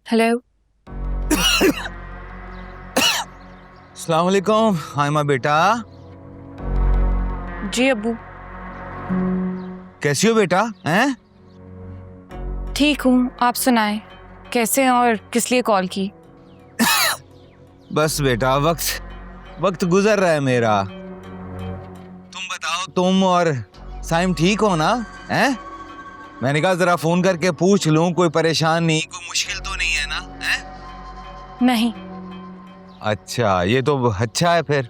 Hello. अस्सलाम वालेकुम हाइमा बेटा। जी अब्बू। कैसी हो बेटा? हैं? ठीक हूँ, आप सुनाएं, कैसे हैं और किस लिए कॉल की? बस बेटा वक्त गुजर रहा है मेरा। तुम बताओ, तुम और साइम ठीक हो ना? हैं? मैंने कहा जरा फोन करके पूछ लूं, कोई परेशान नहीं, कोई मुश्किल तो नहीं है ना? हैं? नहीं। अच्छा, ये तो अच्छा है फिर।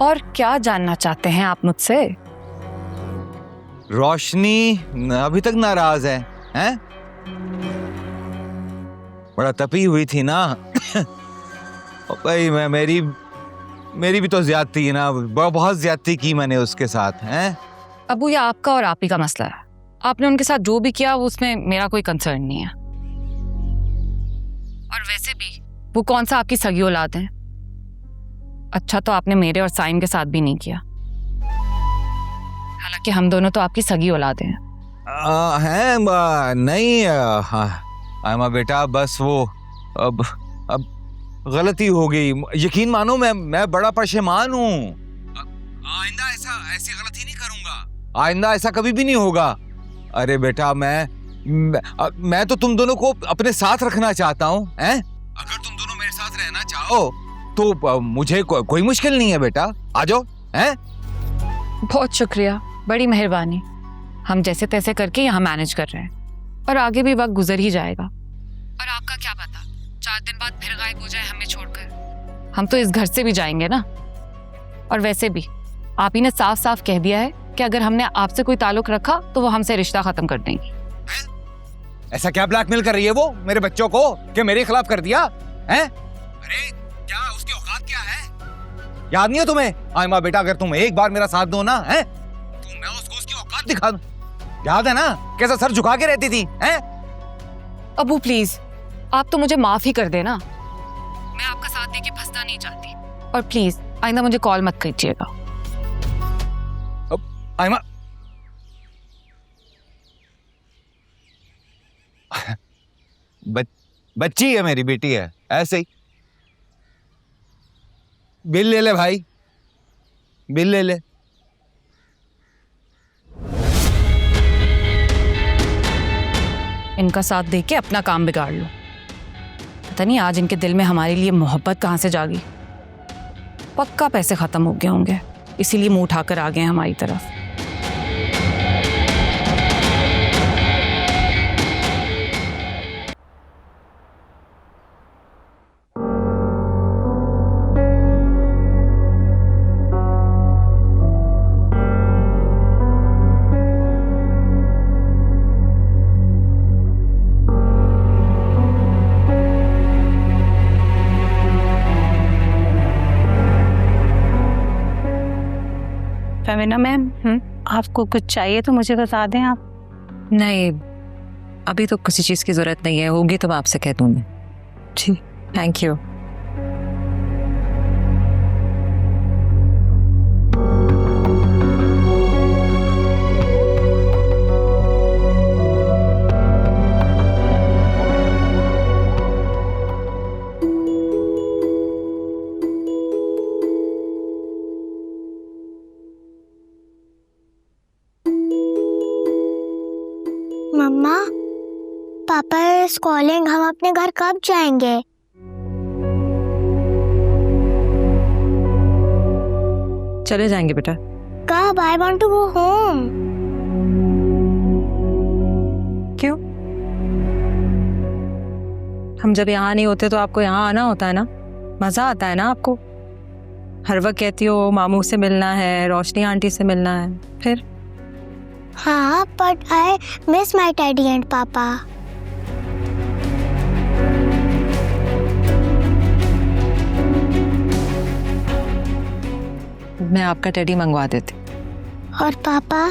और क्या जानना चाहते हैं आप मुझसे? रोशनी अभी तक नाराज है? हैं? बड़ा तपी हुई थी ना। और भाई मेरी भी तो ज्यादती है ना, बहुत ज्यादती की मैंने उसके साथ। हैं? अब्बू, ये आपका और आप ही का मसला है। आपने उनके साथ जो भी किया उसमें मेरा कोई कंसर्न नहीं है। और वैसे भी वो कौन सा आपकी सगी औलाद है? अच्छा तो आपने मेरे और साइम के साथ भी नहीं किया, हालांकि हम दोनों तो आपकी सगी औलाद हैं। नहीं आयमा बेटा, बस वो अब गलती हो गई, यकीन मानो। मैं बड़ा परेशान हूँ। आइंदा ऐसी गलती नहीं करूंगा, आइंदा ऐसा कभी भी नहीं होगा। अरे बेटा, मैं तो तुम दोनों को अपने साथ रखना चाहता हूँ। अगर तुम दोनों मेरे साथ रहना चाहो तो मुझे कोई मुश्किल नहीं है बेटा, आ जाओ। हैं? बहुत शुक्रिया, बड़ी मेहरबानी। हम जैसे तैसे करके यहाँ मैनेज कर रहे हैं और आगे भी वक्त गुजर ही जाएगा। और आपका क्या पता 4 दिन बाद फिर गायब हो जाए हमें छोड़कर। हम तो इस घर से भी जाएंगे ना। और वैसे भी आप ही ने साफ साफ कह दिया है कि अगर हमने आपसे कोई ताल्लुक रखा तो वो हमसे रिश्ता खत्म कर देंगी। ऐसा क्या ब्लैकमेल कर रही है वो मेरे बच्चों को कि मेरे खिलाफ कर दिया? हैं? अरे क्या उसकी औकात क्या है? याद नहीं है तुम्हें आयमा बेटा? अगर तुम एक बार मेरा साथ दो ना, हैं, तो मैं उसको उसकी औकात दिखा दूं। याद है ना कैसा सर झुका के रहती थी? हैं? अबू प्लीज, आप तो मुझे माफ ही कर देना। मैं आपका साथ देके फंसना नहीं चाहती। और प्लीज आइंदा मुझे कॉल मत कीजिएगा। आयमा बच्ची है मेरी, बेटी है, ऐसे ही। बिल ले ले भाई, बिल ले ले। इनका साथ देके अपना काम बिगाड़ लो। पता नहीं आज इनके दिल में हमारे लिए मोहब्बत कहाँ से जागी। पक्का पैसे खत्म हो गए होंगे, इसीलिए मुंह उठाकर आ गए हैं हमारी तरफ। फेमिना मैम, आपको कुछ चाहिए तो मुझे बता दें आप। नहीं, अभी तो किसी चीज़ की ज़रूरत नहीं है, होगी तो मैं आपसे कह दूँगी। जी थैंक यू। मम्मा, पापा इज कॉलिंग, हम अपने घर कब जाएंगे? चले जाएंगे बेटा। कब? I want to go home. क्यों? हम जब यहाँ नहीं होते तो आपको यहाँ आना होता है ना, मज़ा आता है ना आपको। हर वक्त कहती हो मामू से मिलना है, रोशनी आंटी से मिलना है, फिर? हाँ, but I miss my daddy and पापा। मैं आपका टेडी मंगवा देती। और पापा?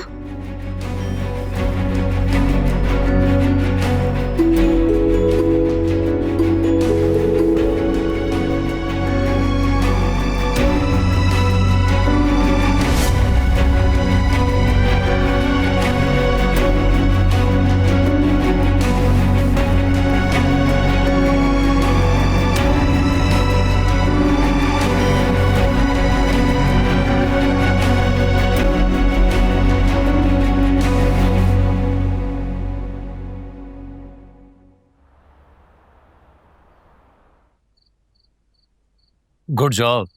Good job.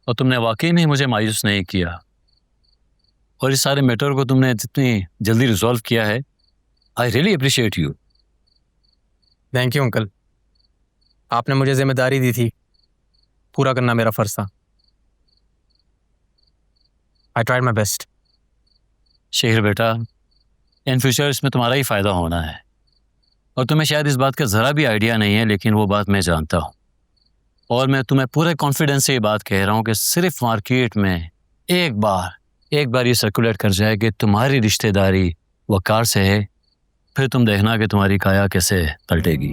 और तुमने वाकई में मुझे मायूस नहीं किया, और इस सारे मैटर को तुमने जितनी जल्दी रिजॉल्व किया है, I really appreciate you. Thank you uncle, आपने मुझे जिम्मेदारी दी थी, पूरा करना मेरा फर्ज था। I tried my best. Shekhar बेटा, इन फ्यूचर इसमें तुम्हारा ही फ़ायदा होना है, और तुम्हें शायद इस बात का ज़रा भी आइडिया नहीं है, लेकिन वो बात मैं जानता हूँ। और मैं तुम्हें पूरे कॉन्फिडेंस से ये बात कह रहा हूँ कि सिर्फ मार्केट में एक बार ये सर्कुलेट कर जाए कि तुम्हारी रिश्तेदारी वकार से है, फिर तुम देखना कि तुम्हारी काया कैसे पलटेगी।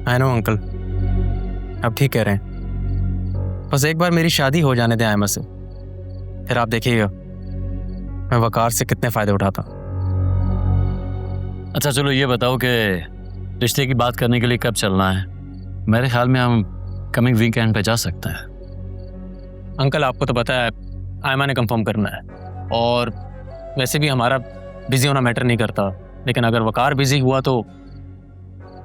आई नो अंकल, आप ठीक कह रहे हैं। बस एक बार मेरी शादी हो जाने दें आयमा से, फिर आप देखिएगा मैं वकार से कितने फ़ायदे उठाता। अच्छा चलो ये बताओ कि रिश्ते की बात करने के लिए कब चलना है? मेरे ख्याल में हम कमिंग वीकेंड पे जा सकते हैं। अंकल आपको तो पता है आयमा ने कंफर्म करना है, और वैसे भी हमारा बिजी होना मैटर नहीं करता, लेकिन अगर वकार बिजी हुआ तो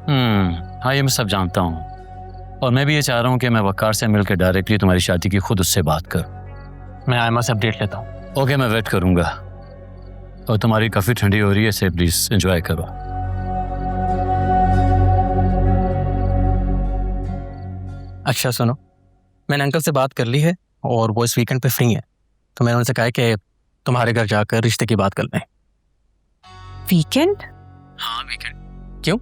हाँ, ये मैं सब जानता हूँ, और मैं भी ये चाह रहा हूँ कि मैं वकार से मिलकर डायरेक्टली तुम्हारी शादी की खुद उससे बात करूँ। मैं आयमा से अपडेट लेता हूँ। ओके, मैं वेट करूँगा। और तुम्हारी काफ़ी ठंडी हो रही है, इसे प्लीज़ एंजॉय करो। अच्छा सुनो, मैंने अंकल से बात कर ली है और वो इस वीकेंड पे फ्री है, तो मैंने उनसे कहा है कि तुम्हारे घर जाकर रिश्ते की बात कर लें। वीकेंड? हाँ वीकेंड। क्यों,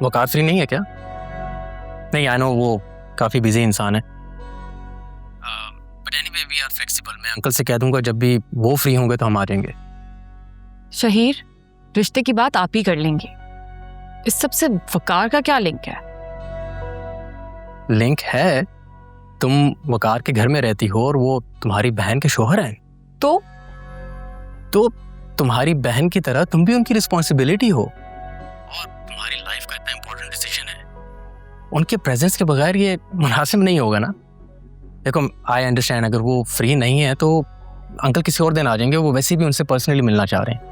वकार फ्री नहीं है क्या? नहीं, आई नो वो काफ़ी बिजी इंसान है, but anyway we are flexible. मैं अंकल से कह दूंगा जब भी वो फ्री होंगे तो हम आ जाएंगे। शहीर, रिश्ते की बात आप ही कर लेंगे, इस सब से वकार का क्या लिंक है? लिंक है, तुम वकार के घर में रहती हो और वो तुम्हारी बहन के शोहर हैं, तो तुम्हारी बहन की तरह तुम भी उनकी रिस्पॉन्सिबिलिटी हो, और तुम्हारी लाइफ का इतना इंपॉर्टेंट डिसीजन है, उनके प्रेजेंस के बगैर ये मुनासिब नहीं होगा ना। देखो आई अंडरस्टैंड, अगर वो फ्री नहीं है तो अंकल किसी और दिन आ जाएंगे, वो वैसे भी उनसे पर्सनली मिलना चाह रहे हैं।